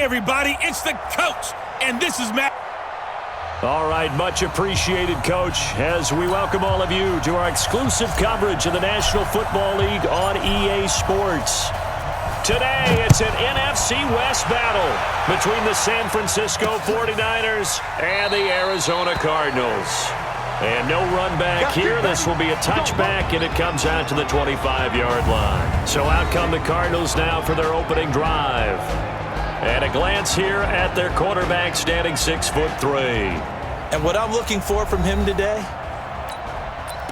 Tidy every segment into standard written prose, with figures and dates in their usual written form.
everybody, it's the coach, and this is Matt. All right, much appreciated, Coach, as we welcome all of you to our exclusive coverage of the National Football League on EA Sports. Today, it's an NFC West battle between the San Francisco 49ers and the Arizona Cardinals. And no run back here. This will be a touchback, and it comes out to the 25-yard line. So out come the Cardinals now for their opening drive. And a glance here at their quarterback standing 6'3". And what I'm looking for from him today,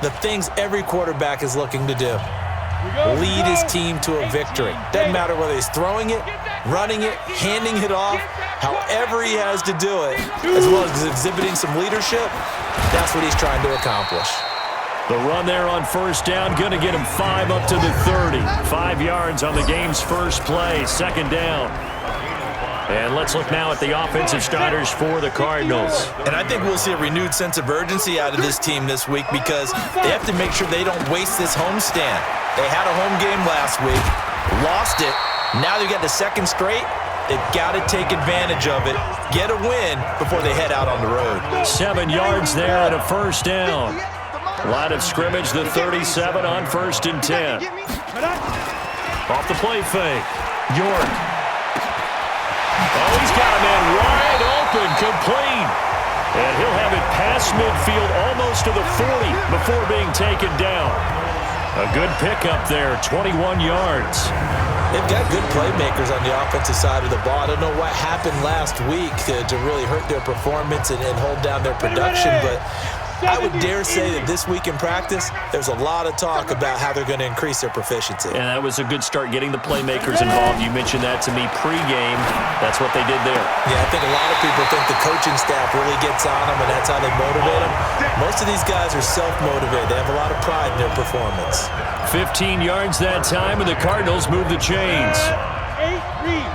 the things every quarterback is looking to do. Lead his team to a victory. Doesn't matter whether he's throwing it, running it, handing it off, however he has to do it, as well as exhibiting some leadership, that's what he's trying to accomplish. The run there on first down, going to get him 5 up to the 30. 5 yards on the game's first play, second down. And let's look now at the offensive starters for the Cardinals. And I think we'll see a renewed sense of urgency out of this team this week because they have to make sure they don't waste this homestand. They had a home game last week, lost it. Now they've got the second straight. They've got to take advantage of it, get a win before they head out on the road. 7 yards there and a first down. Line of scrimmage, the 37 on 1st and 10. Off the play fake, York. Oh, he's got a man wide open, complete. And he'll have it past midfield almost to the 40 before being taken down. A good pickup there, 21 yards. They've got good playmakers on the offensive side of the ball. I don't know what happened last week to really hurt their performance and hold down their production, but I would dare say that this week in practice, there's a lot of talk about how they're going to increase their proficiency. And that was a good start, getting the playmakers involved. You mentioned that to me pregame. That's what they did there. Yeah, I think a lot of people think the coaching staff really gets on them, and that's how they motivate them. Most of these guys are self-motivated. They have a lot of pride in their performance. 15 yards that time, and the Cardinals move the chains. 8, read.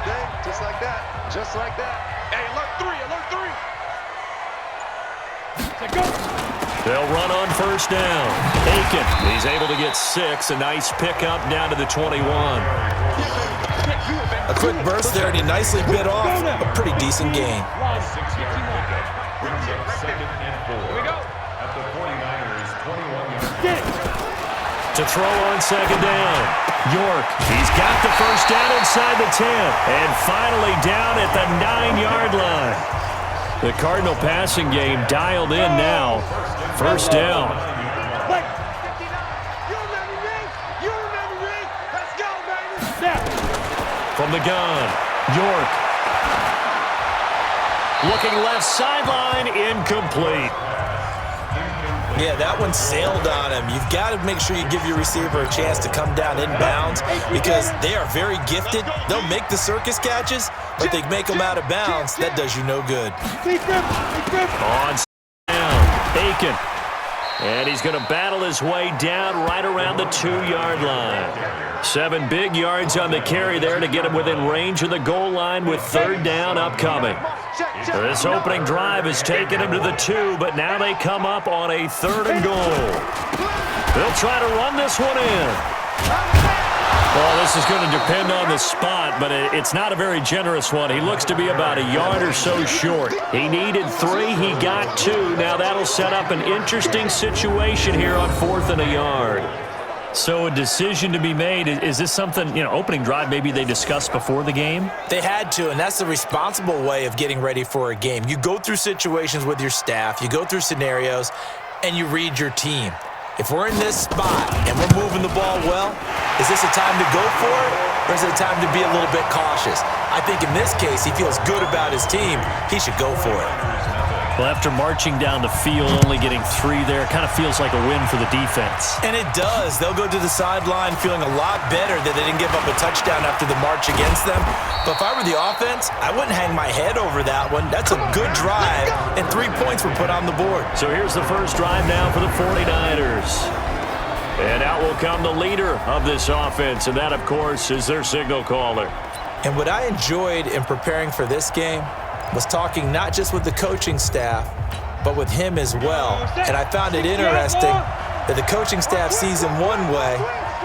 Okay, just like that. Just like that. Hey, alert 3, alert 3. They'll run on first down. Aiken, he's able to get 6. A nice pickup down to the 21. A quick burst there, and he nicely bit off a pretty decent gain. To throw on second down. York, he's got the first down inside the 10. And finally down at the 9-yard line. The Cardinal passing game dialed in now. First down. From the gun, York. Looking left sideline, incomplete. Yeah, that one sailed on him. You've got to make sure you give your receiver a chance to come down inbounds because they are very gifted. They'll make the circus catches, but they make them out of bounds. That does you no good. On down, Aiken. And he's going to battle his way down right around the 2-yard line. 7 big yards on the carry there to get him within range of the goal line with third down upcoming. This opening drive has taken him to the 2, but now they come up on a 3rd and goal. They'll try to run this one in. Well, this is going to depend on the spot, but it's not a very generous one. He looks to be about a yard or so short. He needed 3. He got 2. Now that'll set up an interesting situation here on 4th and a yard. So a decision to be made. Is this something, opening drive maybe they discussed before the game? They had to, and that's the responsible way of getting ready for a game. You go through situations with your staff, you go through scenarios, and you read your team. If we're in this spot and we're moving the ball well, is this a time to go for it, or is it a time to be a little bit cautious? I think in this case, he feels good about his team. He should go for it. Well, after marching down the field, only getting 3 there, kind of feels like a win for the defense. And it does. They'll go to the sideline feeling a lot better that they didn't give up a touchdown after the march against them. But if I were the offense, I wouldn't hang my head over that one. That's a good drive, and 3 points were put on the board. So here's the first drive now for the 49ers. And out will come the leader of this offense, and that, of course, is their signal caller. And what I enjoyed in preparing for this game was talking not just with the coaching staff, but with him as well. And I found it interesting that the coaching staff sees him one way,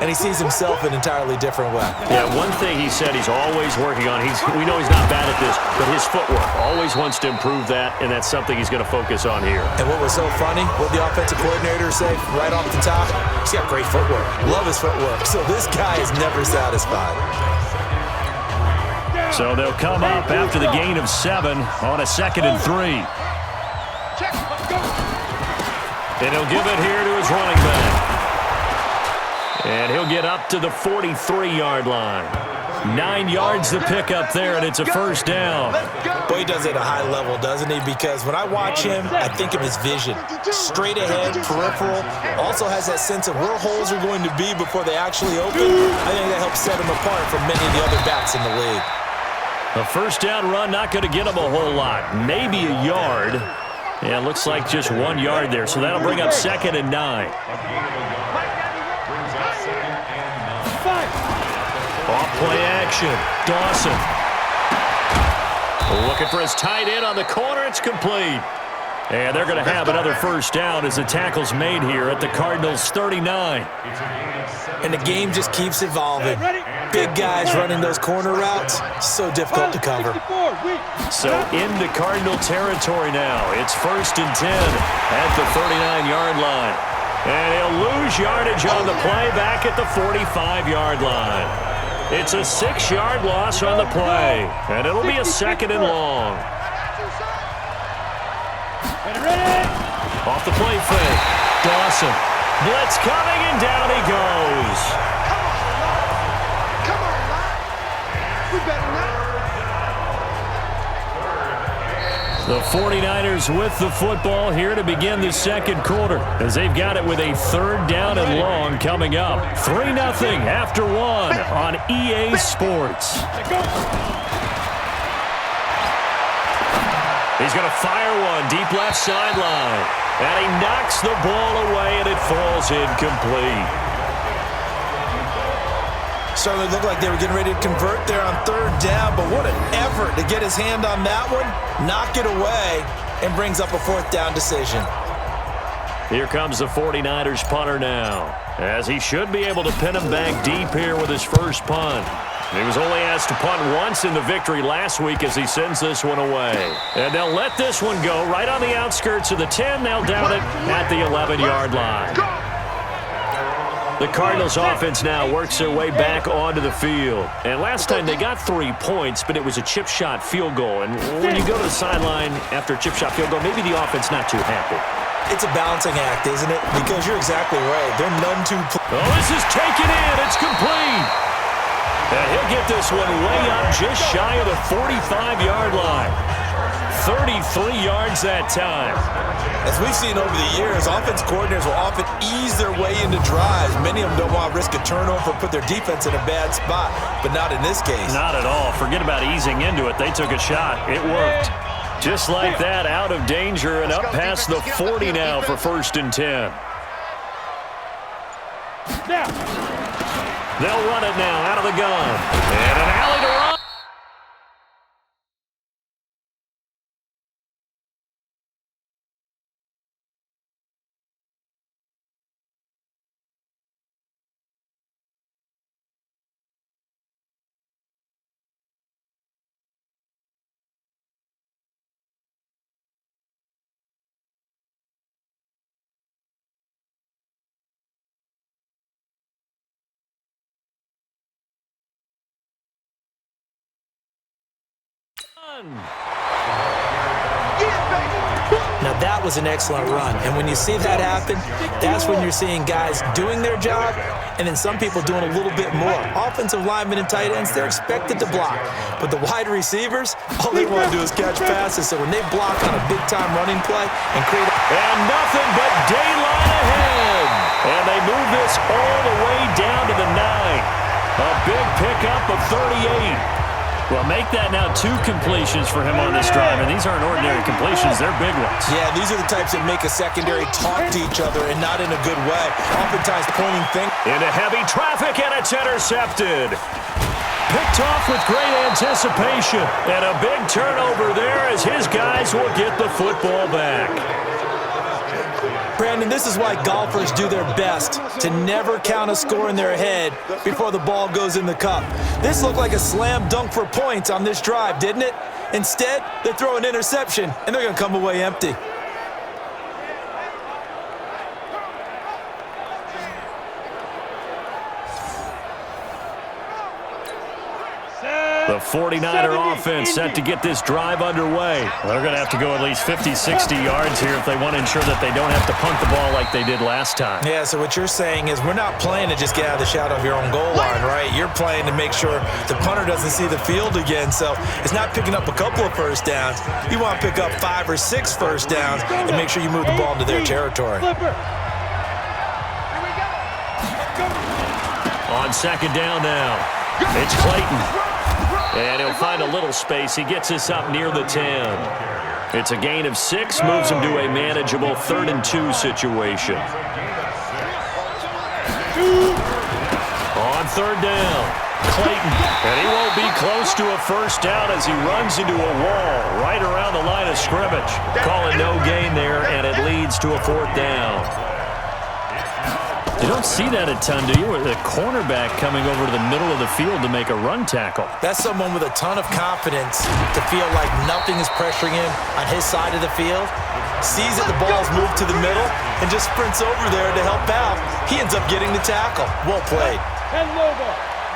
and he sees himself an entirely different way. Yeah, one thing he said he's always working on, we know he's not bad at this, but his footwork, always wants to improve that, and that's something he's going to focus on here. And what was so funny, what the offensive coordinator say right off the top, he's got great footwork. Love his footwork. So this guy is never satisfied. So they'll come up after the gain of 7 on a 2nd and 3. And he'll give it here to his running back. And he'll get up to the 43-yard line. 9 yards to pick up there, and it's a first down. Boy, he does it at a high level, doesn't he? Because when I watch him, I think of his vision. Straight ahead, peripheral. Also has that sense of where holes are going to be before they actually open. I think that helps set him apart from many of the other backs in the league. A first down run, not going to get him a whole lot. Maybe a yard. Yeah, it looks like just 1 yard there, so that'll bring up 2nd and 9. Off play action. Dawson. Looking for his tight end on the corner. It's complete. And they're going to have another first down as the tackle's made here at the Cardinals' 39. And the game just keeps evolving. Big guys running those corner routes, so difficult to cover. So into Cardinal territory now. It's 1st and 10 at the 39-yard line. And he'll lose yardage on the play back at the 45-yard line. It's a 6-yard loss on the play, and it'll be a 2nd and long. Off the play fake. Dawson. Blitz coming, and down he goes. Come on, man. We better not. The 49ers with the football here to begin the 2nd quarter as they've got it with a 3rd down and long coming up. 3-0 after 1 on EA Sports. He's going to fire one deep left sideline. And he knocks the ball away, and it falls incomplete. Certainly looked like they were getting ready to convert there on 3rd down, but what an effort to get his hand on that one, knock it away, and brings up a 4th down decision. Here comes the 49ers punter now, as he should be able to pin him back deep here with his first punt. He was only asked to punt once in the victory last week as he sends this one away. And they'll let this one go right on the outskirts of the 10. They'll down it at the 11-yard line. The Cardinals offense now works their way back onto the field. And last time they got 3 points, but it was a chip shot field goal. And when you go to the sideline after a chip shot field goal, maybe the offense not too happy. It's a balancing act, isn't it? Because you're exactly right. They're none too... Oh, this is taken in. It's complete. And he'll get this one way up just shy of the 45-yard line. 33 yards that time. As we've seen over the years, offense coordinators will often ease their way into drives. Many of them don't want to risk a turnover or put their defense in a bad spot, but not in this case. Not at all. Forget about easing into it. They took a shot. It worked. Just like that, out of danger and up past the 40 now for 1st and 10. They'll run it now out of the gun. And an alley to run. Now that was an excellent run, and when you see that happen, that's when you're seeing guys doing their job and then some people doing a little bit more. Offensive linemen and tight ends, they're expected to block, but the wide receivers, all they want to do is catch passes, so when they block on a big-time running play and create... And nothing but daylight ahead, and they move this all the way down to the 9. A big pickup of 38. Well, make that now 2 completions for him on this drive, and these aren't ordinary completions. They're big ones. Yeah, these are the types that make a secondary talk to each other and not in a good way. Oftentimes pointing things. Into heavy traffic, and it's intercepted. Picked off with great anticipation, and a big turnover there as his guys will get the football back. Brad, Brandon, this is why golfers do their best to never count a score in their head before the ball goes in the cup. This looked like a slam dunk for points on this drive, didn't it? Instead, they throw an interception, and they're going to come away empty. The 49er offense set to get this drive underway. They're going to have to go at least 50, 60 yards here if they want to ensure that they don't have to punt the ball like they did last time. Yeah, so what you're saying is we're not playing to just get out of the shadow of your own goal line, right? You're playing to make sure the punter doesn't see the field again. So it's not picking up a couple of first downs. You want to pick up 5 or 6 first downs and make sure you move the ball into their territory. On second down now, it's Clayton. And he'll find a little space. He gets us up near the 10. It's a gain of 6, moves him to a manageable 3rd and 2 situation. On third down, Clayton. And he won't be close to a first down as he runs into a wall right around the line of scrimmage. Calling no gain there, and it leads to a 4th down. You don't see that a ton, do you? The cornerback coming over to the middle of the field to make a run tackle. That's someone with a ton of confidence to feel like nothing is pressuring him on his side of the field. Sees that the ball's moved to the middle and just sprints over there to help out. He ends up getting the tackle. Well played.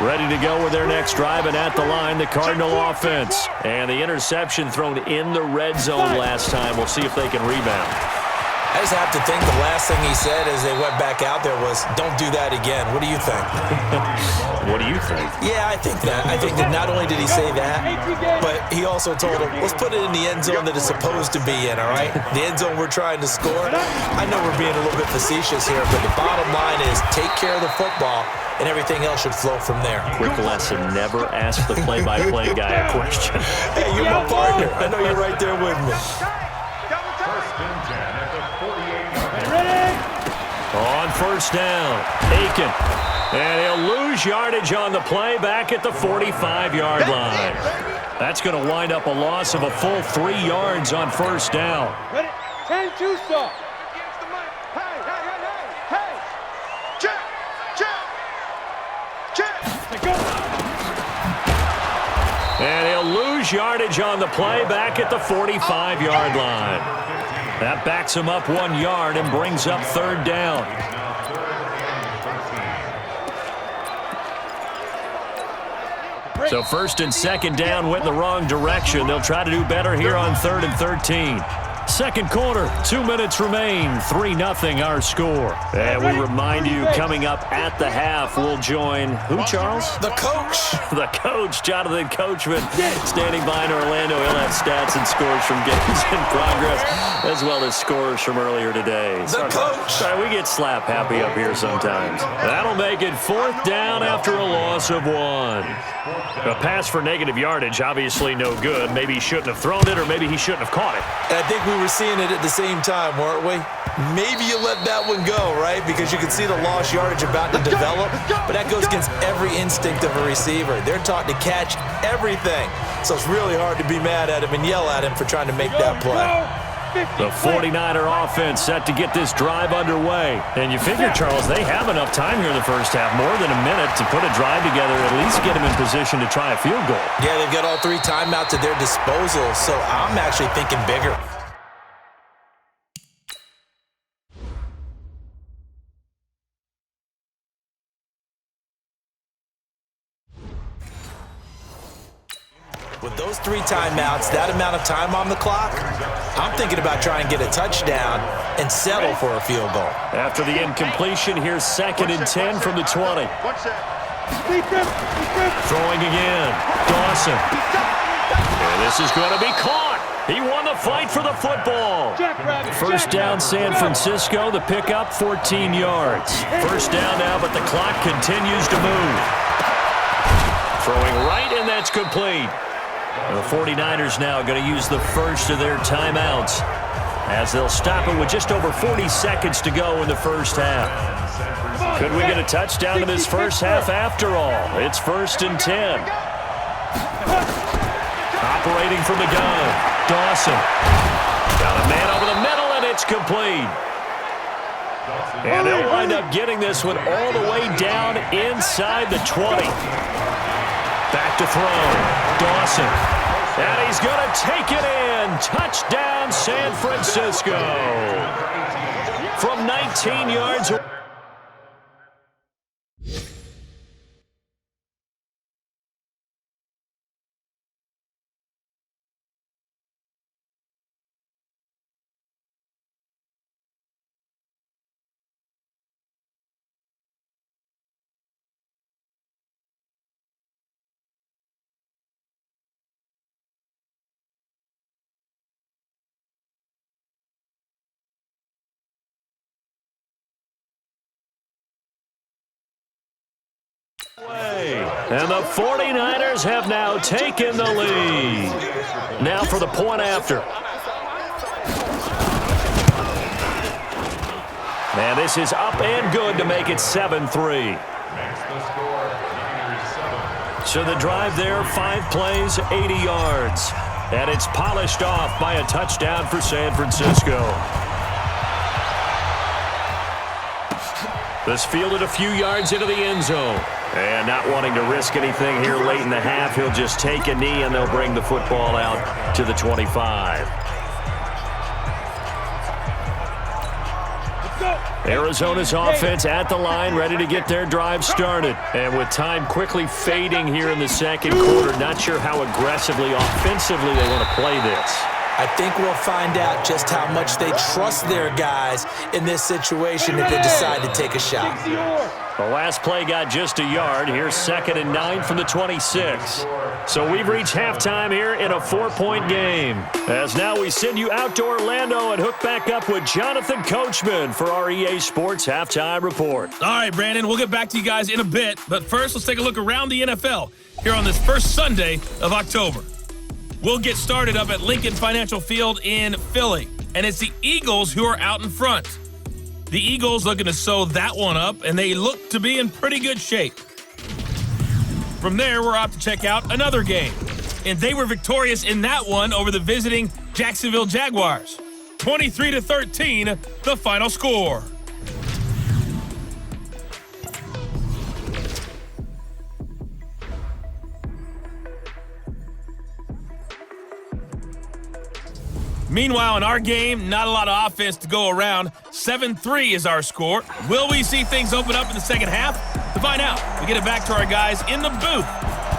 Ready to go with their next drive, and at the line, the Cardinal offense. And the interception thrown in the red zone last time. We'll see if they can rebound. I just have to think the last thing he said as they went back out there was, don't do that again. What do you think? What do you think? Yeah, I think that. I think that not only did he say that, but he also told him, let's put it in the end zone that it's supposed to be in, all right? The end zone we're trying to score. I know we're being a little bit facetious here, but the bottom line is take care of the football, and everything else should flow from there. Quick lesson, never ask the play-by-play guy a question. Hey, you're my partner. I know you're right there with me. On first down, Aiken. And he'll lose yardage on the play back at the 45-yard line. That's going to wind up a loss of a full 3 yards on first down. 10-2 stop. And he'll lose yardage on the play back at the 45-yard line. That backs him up 1 yard and brings up third down. So first and second down went in the wrong direction. They'll try to do better here on 3rd and 13. Second quarter, 2 minutes remain, 3-0 our score. And we remind you, coming up at the half, we'll join who, Charles? The coach. The coach, Jonathan Coachman, standing by in Orlando. He'll have stats and scores from games in progress, as well as scores from earlier today. The coach. Sorry, we get slap happy up here sometimes. That'll make it 4th down after a loss of 1. A pass for negative yardage, obviously no good. Maybe he shouldn't have thrown it, or maybe he shouldn't have caught it. I think we were seeing it at the same time, weren't we? Maybe you let that one go, right? Because you can see the lost yardage about to develop, but that goes against every instinct of a receiver. They're taught to catch everything, so it's really hard to be mad at him and yell at him for trying to make that play. The 49er offense set to get this drive underway. And you figure, Charles, they have enough time here in the first half, more than a minute, to put a drive together, at least get them in position to try a field goal. Yeah, they've got all 3 timeouts at their disposal, so I'm actually thinking bigger. With those 3 timeouts, that amount of time on the clock, I'm thinking about trying to get a touchdown and settle for a field goal. After the incompletion, here's 2nd and 10 from the 20. Throwing again, Dawson. And this is going to be caught. He won the fight for the football. First down, San Francisco. The pickup, 14 yards. First down now, but the clock continues to move. Throwing right, and that's complete. The 49ers now going to use the first of their timeouts as they'll stop it with just over 40 seconds to go in the first half. Could we get a touchdown in this first half after all? It's 1st and 10. Operating from the gun, Dawson. Got a man over the middle, and it's complete. And they'll wind up getting this one all the way down inside the 20. Back to throw. Dawson. And he's going to take it in. Touchdown, San Francisco. From 19 yards away. And the 49ers have now taken the lead. Now for the point after. And this is up and good to make it 7-3. So the drive there, 5 plays, 80 yards. And it's polished off by a touchdown for San Francisco. This fielded a few yards into the end zone. And not wanting to risk anything here late in the half, he'll just take a knee and they'll bring the football out to the 25. Arizona's offense at the line, ready to get their drive started. And with time quickly fading here in the second quarter, not sure how aggressively, offensively they want to play this. I think we'll find out just how much they trust their guys in this situation if they decide to take a shot. The last play got just a yard. Here's 2nd and 9 from the 26. So we've reached halftime here in a 4-point game. As now we send you out to Orlando and hook back up with Jonathan Coachman for our EA Sports Halftime Report. All right, Brandon, we'll get back to you guys in a bit. But first, let's take a look around the NFL here on this first Sunday of October. We'll get started up at Lincoln Financial Field in Philly. And it's the Eagles who are out in front. The Eagles looking to sew that one up, and they look to be in pretty good shape. From there, we're out to check out another game. And they were victorious in that one over the visiting Jacksonville Jaguars. 23-13, the final score. Meanwhile, in our game, not a lot of offense to go around. 7-3 is our score. Will we see things open up in the second half? To find out, we get it back to our guys in the booth,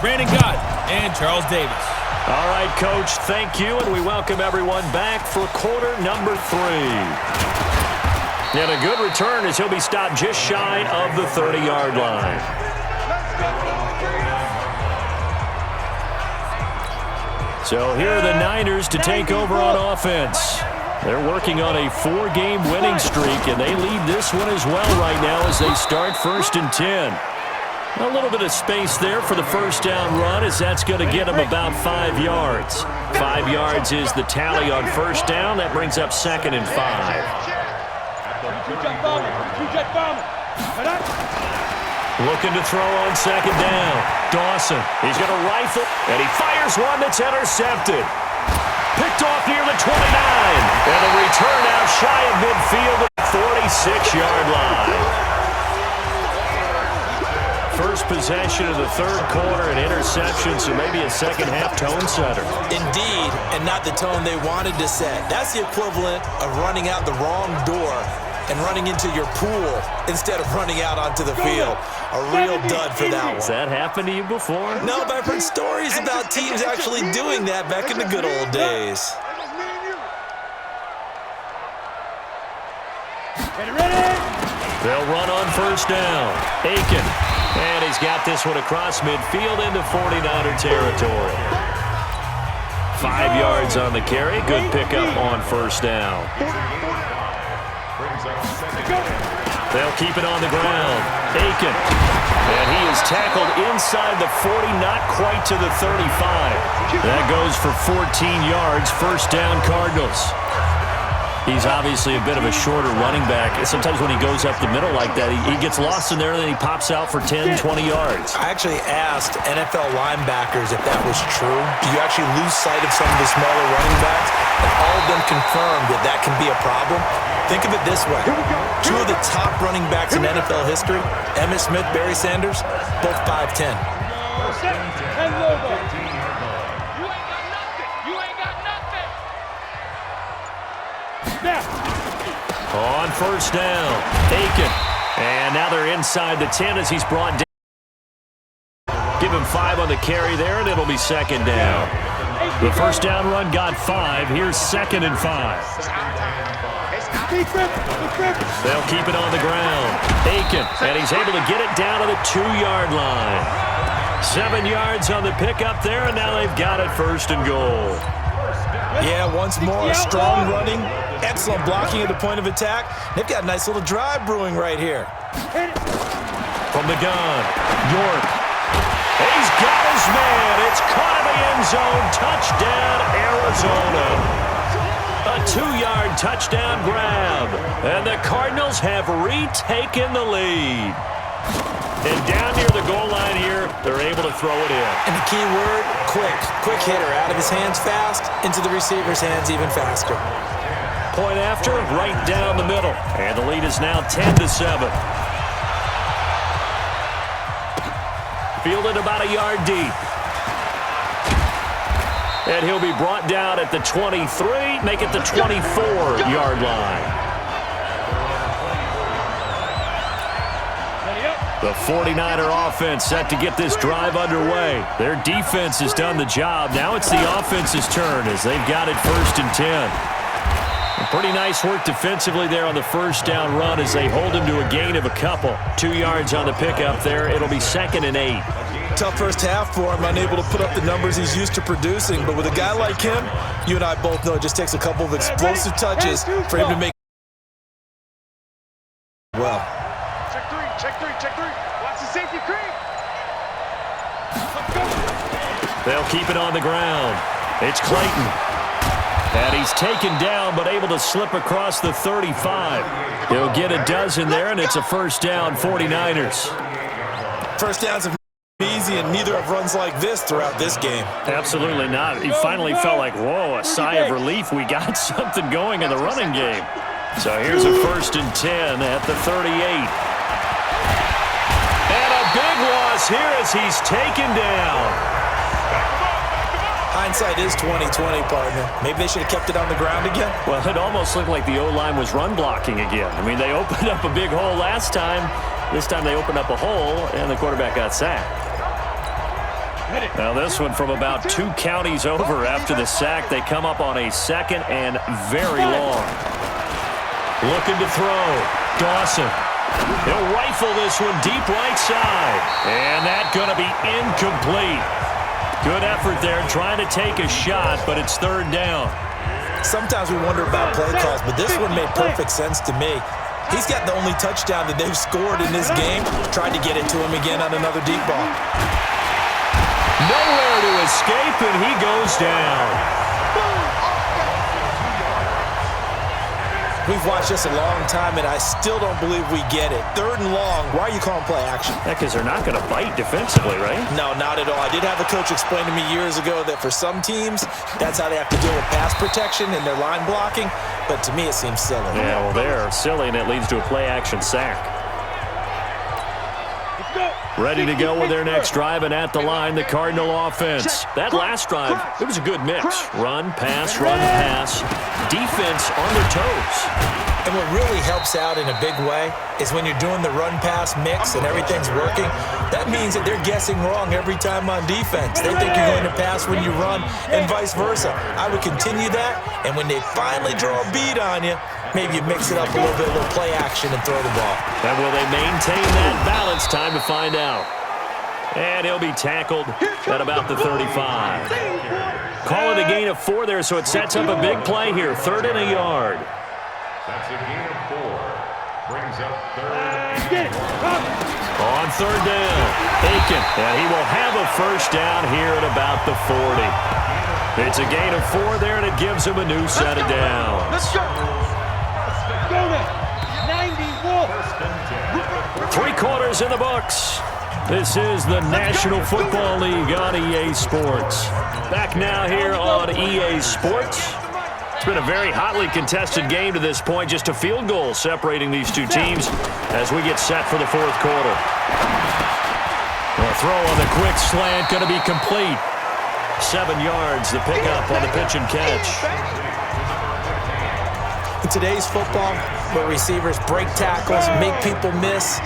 Brandon Gott and Charles Davis. All right, Coach, thank you, and we welcome everyone back for quarter number 3. And a good return as he'll be stopped just shy of the 30-yard line. So here are the Niners to take over on offense. They're working on a 4-game winning streak, and they lead this one as well right now as they start 1st and 10. A little bit of space there for the first down run as that's going to get them about 5 yards. 5 yards is the tally on first down. That brings up 2nd and 5. Looking to throw on 2nd down. Dawson, he's going to rifle, and he fires one that's intercepted. Picked off near the 29. And a return out shy of midfield at the 46-yard line. First possession of the third quarter, an interception, so maybe a second-half tone setter. Indeed, and not the tone they wanted to set. That's the equivalent of running out the wrong door and running into your pool instead of running out onto the field. A real dud for that one. Has that happened to you before? No, but I've heard stories about teams actually doing that back in the good old days. They'll run on first down. Aiken. And he's got this one across midfield into 49er territory. 5 yards on the carry. Good pickup on first down. They'll keep it on the ground. Aiken. And he is tackled inside the 40, not quite to the 35. That goes for 14 yards. First down, Cardinals. He's obviously a bit of a shorter running back. Sometimes when he goes up the middle like that, he gets lost in there and then he pops out for 10, 20 yards. I actually asked NFL linebackers if that was true. Do you actually lose sight of some of the smaller running backs? And all of them confirmed that that can be a problem. Think of it this way. Two of the top running backs in NFL history, Emmitt Smith, Barry Sanders, both 5'10". Set and logo. You ain't got nothing. You ain't got nothing. Snap. On first down, Aiken. And now they're inside the 10 as he's brought down. Give him 5 on the carry there, and it'll be second down. The first down run got 5. Here's 2nd and 5. They'll keep it on the ground. Aiken, and he's able to get it down to the 2-yard line. 7 yards on the pickup there, and now they've got it 1st and goal. Yeah, once more, strong running, excellent blocking at the point of attack. They've got a nice little drive brewing right here. From the gun, York. He's got his man. It's caught in the end zone. Touchdown, Arizona. A 2-yard touchdown grab. And the Cardinals have retaken the lead. And down near the goal line here, they're able to throw it in. And the key word, quick. Quick hitter. Out of his hands fast, into the receiver's hands even faster. Point after, right down the middle. And the lead is now 10-7. Fielded about a yard deep. And he'll be brought down at the 23, make it the 24-yard line. The 49er offense set to get this drive underway. Their defense has done the job. Now it's the offense's turn as they've got it 1st and 10. Pretty nice work defensively there on the first down run as they hold him to a gain of a couple. 2 yards on the pickup there. It'll be 2nd and 8. Tough first half for him, unable to put up the numbers he's used to producing. But with a guy like him, you and I both know it just takes a couple of explosive touches for him to make well. Check three. Watch the safety creep. They'll keep it on the ground. It's Clayton. And he's taken down but able to slip across the 35. He'll get a dozen there, and it's a first down, 49ers. First downs have been easy, and neither have runs like this throughout this game. Absolutely not. He finally felt like, whoa, a sigh of relief. We got something going in the running game. So here's a 1st and 10 at the 38. And a big loss here as he's taken down. Hindsight is 20/20, partner. Maybe they should have kept it on the ground again. Well, it almost looked like the O-line was run blocking again. I mean, they opened up a big hole last time. This time they opened up a hole, and the quarterback got sacked. Now this one from about 2 counties over after the sack. They come up on a 2nd and very long. Looking to throw. Dawson. He'll rifle this one deep right side. And that's going to be incomplete. Good effort there trying to take a shot, but it's 3rd down. Sometimes we wonder about play calls, but this one made perfect sense to me. He's got the only touchdown that they've scored in this game. Tried to get it to him again on another deep ball. Nowhere to escape, and he goes down. We've watched this a long time, and I still don't believe we get it. 3rd and long. Why are you calling play action? Yeah, because they're not going to bite defensively, right? No, not at all. I did have a coach explain to me years ago that for some teams, that's how they have to deal with pass protection and their line blocking. But to me, it seems silly. Yeah, well, they're silly, and it leads to a play-action sack. Ready to go with their next drive, and at the line, the Cardinal offense. That last drive, it was a good mix. Run, pass, defense on their toes. And what really helps out in a big way is when you're doing the run-pass mix and everything's working, that means that they're guessing wrong every time on defense. They think you're going to pass when you run and vice versa. I would continue that, and when they finally draw a beat on you, maybe you mix it up a little play action and throw the ball. And will they maintain that balance? Time to find out. And he'll be tackled at about the 35. Calling a gain of 4 there, so it sets up a big play here. 3rd and a yard. That's a gain of 4. Brings up 3rd. On 3rd down, Aiken. And he will have a first down here at about the 40. It's a gain of 4 there, and it gives him a new set of downs. Let's go. Let's go now. 91. 3 quarters in the books. This is the National Football League on EA Sports. Back now here on EA Sports. It's been a very hotly contested game to this point. Just a field goal separating these two teams as we get set for the fourth quarter. The throw on the quick slant going to be complete. 7 yards, the pickup on the pitch and catch. In today's football, where receivers break tackles, make people miss,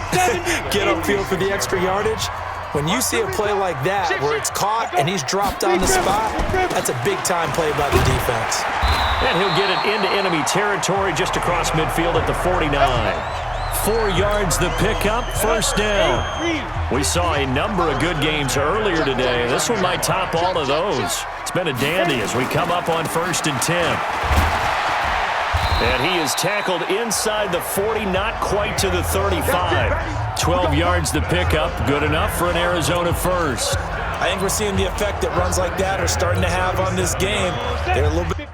get upfield for the extra yardage, when you see a play like that where it's caught and he's dropped on the spot, that's a big-time play by the defense. And he'll get it into enemy territory just across midfield at the 49. 4 yards the pickup, first down. We saw a number of good games earlier today. This one might top all of those. It's been a dandy as we come up on 1st and 10. And he is tackled inside the 40, not quite to the 35. 12 yards the pickup, good enough for an Arizona first. I think we're seeing the effect that runs like that are starting to have on this game. They're a little bit...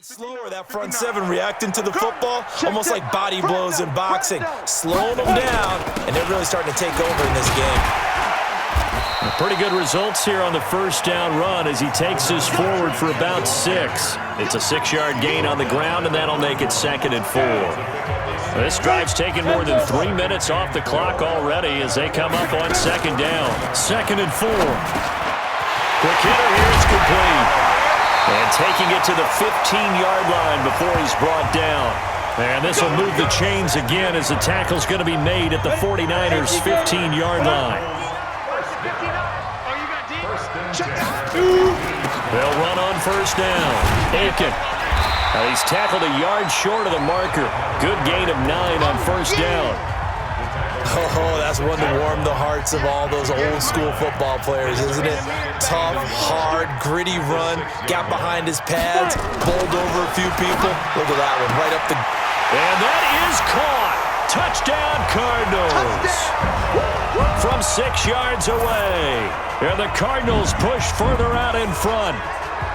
slower, that front seven reacting to the football, almost like body blows in boxing, slowing them down, and they're really starting to take over in this game. Pretty good results here on the first down run as he takes us forward for about 6. It's a 6-yard gain on the ground, and that'll make it 2nd and 4. This drive's taken more than 3 minutes off the clock already as they come up on 2nd down. 2nd and 4. Quick hitter here, it's complete. And taking it to the 15-yard line before he's brought down. And this will move the chains again as the tackle's going to be made at the 49ers' 15-yard line. They'll run on first down. Aiken. Now he's tackled a yard short of the marker. Good gain of 9 on first down. Oh, that's one to warm the hearts of all those old-school football players, isn't it? Tough, hard, gritty run, got behind his pads, bowled over a few people. Look at that one, right up the... And that is caught. Touchdown, Cardinals. From 6 yards away. And the Cardinals push further out in front.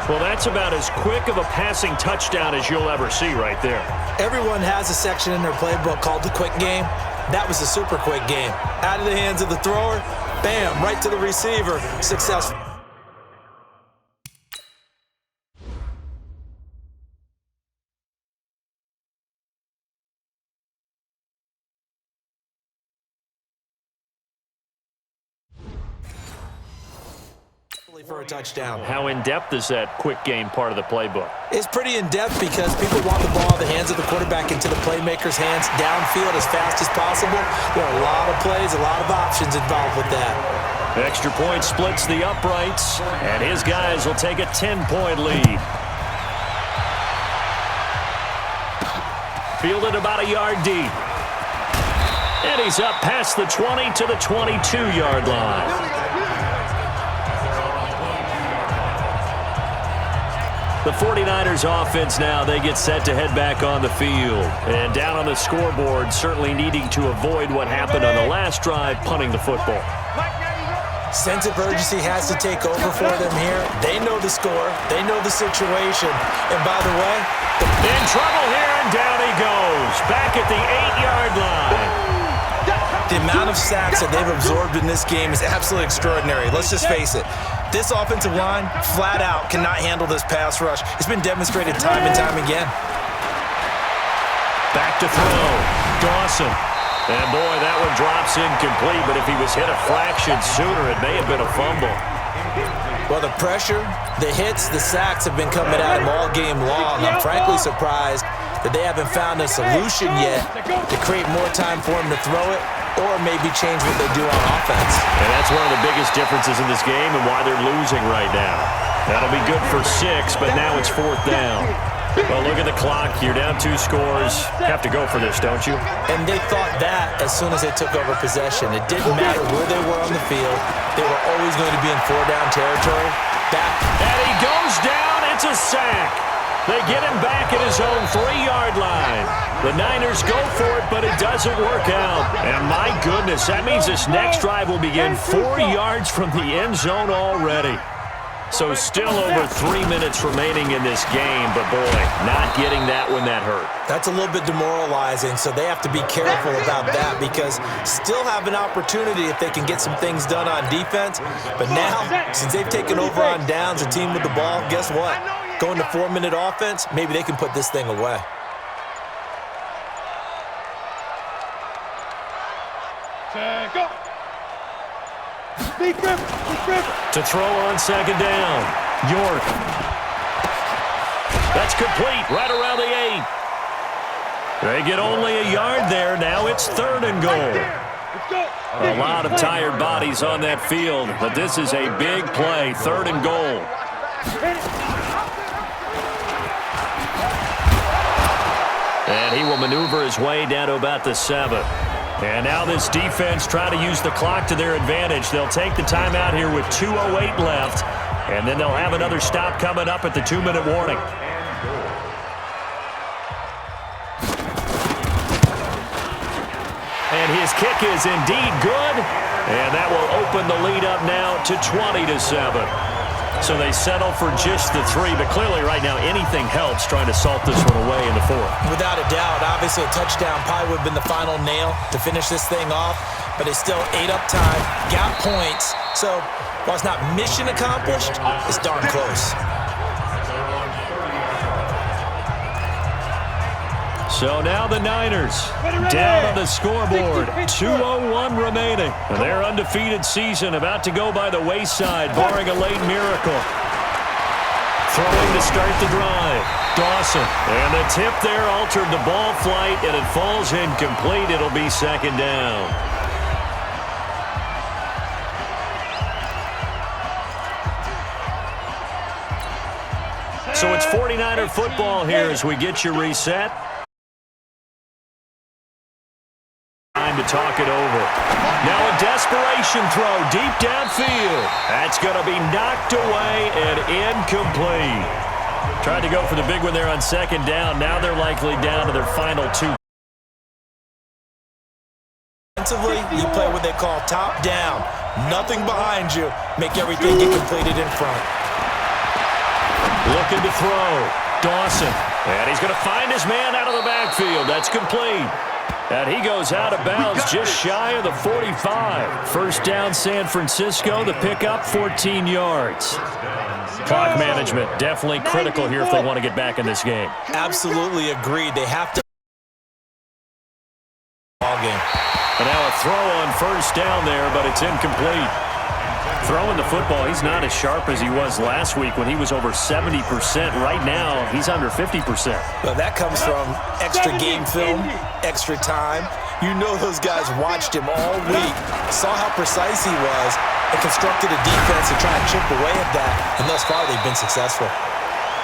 Well, that's about as quick of a passing touchdown as you'll ever see right there. Everyone has a section in their playbook called the quick game. That was a super quick game. Out of the hands of the thrower, bam, right to the receiver. Successful. For a touchdown. How in-depth is that quick game part of the playbook? It's pretty in-depth because people want the ball in the hands of the quarterback into the playmaker's hands downfield as fast as possible. There are a lot of plays, a lot of options involved with that. Extra point splits the uprights, and his guys will take a 10-point lead. Fielded about a yard deep. And he's up past the 20 to the 22-yard line. The 49ers offense now, they get set to head back on the field. And down on the scoreboard, certainly needing to avoid what happened on the last drive, punting the football. Sense of urgency has to take over for them here. They know the score. They know the situation. And by the way, in trouble here, and down he goes. Back at the 8-yard line. The amount of sacks that they've absorbed in this game is absolutely extraordinary. Let's just face it. This offensive line, flat out, cannot handle this pass rush. It's been demonstrated time and time again. Back to throw. Dawson. And boy, that one drops incomplete, but if he was hit a fraction sooner, it may have been a fumble. Well, the pressure, the hits, the sacks have been coming at him all game long. I'm frankly surprised that they haven't found a solution yet to create more time for him to throw it or maybe change what they do on offense. And that's one of the biggest differences in this game and why they're losing right now. That'll be good for 6, but now it's 4th down. Well, look at the clock. You're down 2 scores. Have to go for this, don't you? And they thought that as soon as they took over possession. It didn't matter where they were on the field. They were always going to be in 4-down territory. Back. And he goes down. It's a sack. They get him back at his own 3-yard line. The Niners go for it, but it doesn't work out. And my goodness, that means this next drive will begin 4 yards from the end zone already. So still over 3 minutes remaining in this game, but boy, not getting that when that hurt. That's a little bit demoralizing, so they have to be careful about that because still have an opportunity if they can get some things done on defense. But now, since they've taken over on downs, a team with the ball, guess what? Going to 4-minute offense, maybe they can put this thing away. Go. To throw on second down, York. That's complete right around the 8. They get only a yard there. Now it's 3rd and goal. A lot of tired bodies on that field, but this is a big play, 3rd and goal. And he will maneuver his way down to about the 7. And now this defense trying to use the clock to their advantage. They'll take the timeout here with 2:08 left, and then they'll have another stop coming up at the 2-minute warning. And his kick is indeed good, and that will open the lead up now to 20-7. So they settle for just the 3, but clearly right now anything helps trying to salt this one away in the 4th. Without a doubt, obviously a touchdown probably would have been the final nail to finish this thing off, but it's still 8 up time, got points. So while it's not mission accomplished, it's darn close. So now the Niners down on the scoreboard, 2:01 remaining. And their undefeated season about to go by the wayside, barring a late miracle. Throwing to start the drive, Dawson. And the tip there altered the ball flight, and it falls incomplete. It'll be 2nd down. So it's 49er football here as we get you reset. Time to talk it over. Now a desperation throw deep downfield. That's going to be knocked away and incomplete. Tried to go for the big one there on 2nd down. Now they're likely down to their final 2. Defensively, you play what they call top down. Nothing behind you. Make everything get completed in front. Looking to throw. Dawson. And he's going to find his man out of the backfield. That's complete. And he goes out of bounds just shy of the 45. 1st down San Francisco. The pickup, 14 yards. Clock management definitely critical here if they want to get back in this game. Absolutely agreed. They have to. Ball game. And now a throw on 1st down there, but it's incomplete. Throwing the football, he's not as sharp as he was last week when he was over 70%. Right now, he's under 50%. Well, that comes from extra game film, extra time. You know those guys watched him all week, saw how precise he was, and constructed a defense to try and chip away at that. And thus far, they've been successful.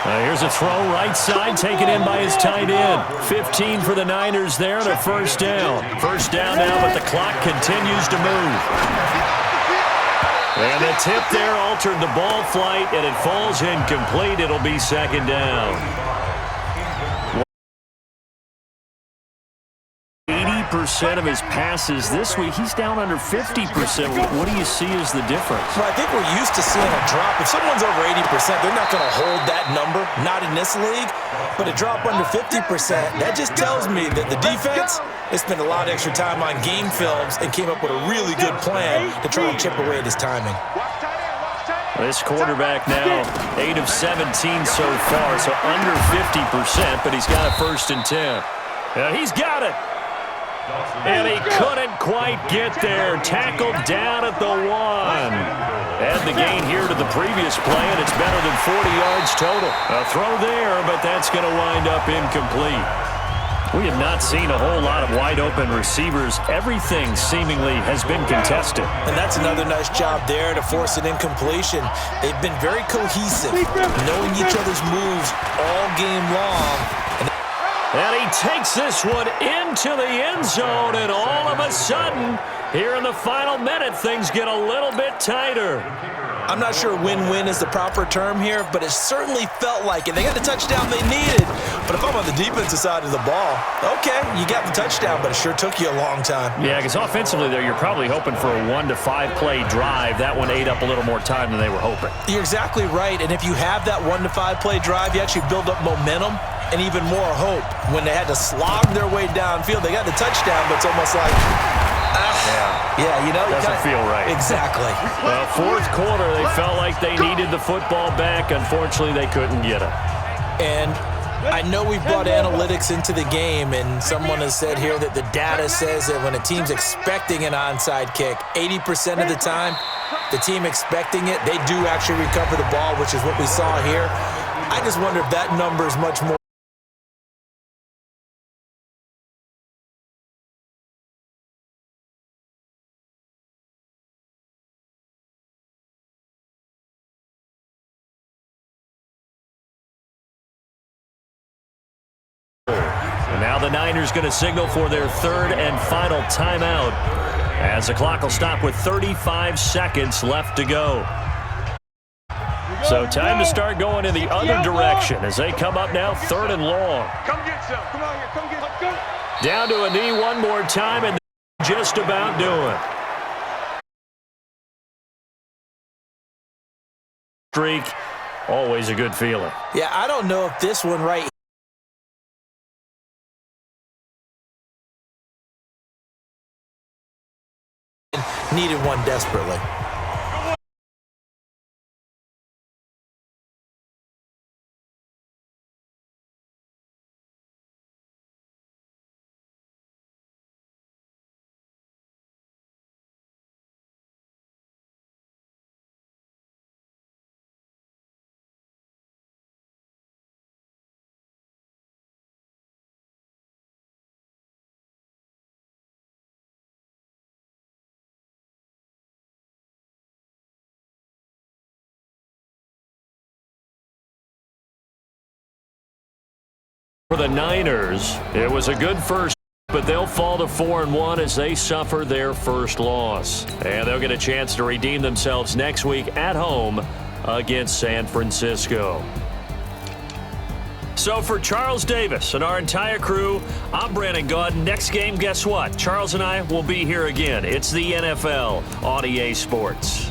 Here's a throw right side taken in by his tight end. 15 for the Niners there and a 1st down. 1st down now, but the clock continues to move. And the tip there altered the ball flight, and it falls incomplete. It'll be 2nd down. 80% of his passes this week. He's down under 50%. What do you see as the difference? Well, I think we're used to seeing a drop. If someone's over 80%, they're not going to hold that number, not in this league. But a drop under 50%, that just tells me that the defense, they spent a lot of extra time on game films and came up with a really good plan to try and chip away at his timing. This quarterback now 8 of 17 so far, so under 50%, but he's got a 1st and 10. And he's got it. And he couldn't quite get there. Tackled down at the 1. Add the gain here to the previous play, and it's better than 40 yards total. A throw there, but that's going to wind up incomplete. We have not seen a whole lot of wide-open receivers. Everything seemingly has been contested. And that's another nice job there to force an incompletion. They've been very cohesive, knowing each other's moves all game long. And he takes this one into the end zone, and all of a sudden, here in the final minute, things get a little bit tighter. I'm not sure win-win is the proper term here, but it certainly felt like it. They got the touchdown they needed, but if I'm on the defensive side of the ball, okay, you got the touchdown, but it sure took you a long time. Yeah, because offensively there, you're probably hoping for a 1 to 5 play drive. That one ate up a little more time than they were hoping. You're exactly right, and if you have that 1 to 5 play drive, you actually build up momentum and even more hope. When they had to slog their way downfield, they got the touchdown, but it's almost like, yeah, you know. Doesn't feel right. Exactly. Well, fourth quarter, they felt like they needed the football back. Unfortunately, they couldn't get it. And I know we've brought analytics into the game, and someone has said here that the data says that when a team's expecting an onside kick, 80% of the time, the team expecting it, they do actually recover the ball, which is what we saw here. I just wonder if that number is much more. And now the Niners going to signal for their third and final timeout as the clock will stop with 35 seconds left to go. So time to start going in the other direction as they come up now, 3rd and long. Come get some. Come on here. Come get some. Go. Down to a knee one more time, and just about doing. Streak, always a good feeling. Yeah, I don't know if this one right needed one desperately. For the Niners, it was a good first, but they'll fall to 4-1 as they suffer their first loss. And they'll get a chance to redeem themselves next week at home against San Francisco. So for Charles Davis and our entire crew, I'm Brandon Gaudin. Next game, guess what? Charles and I will be here again. It's the NFL on EA Sports.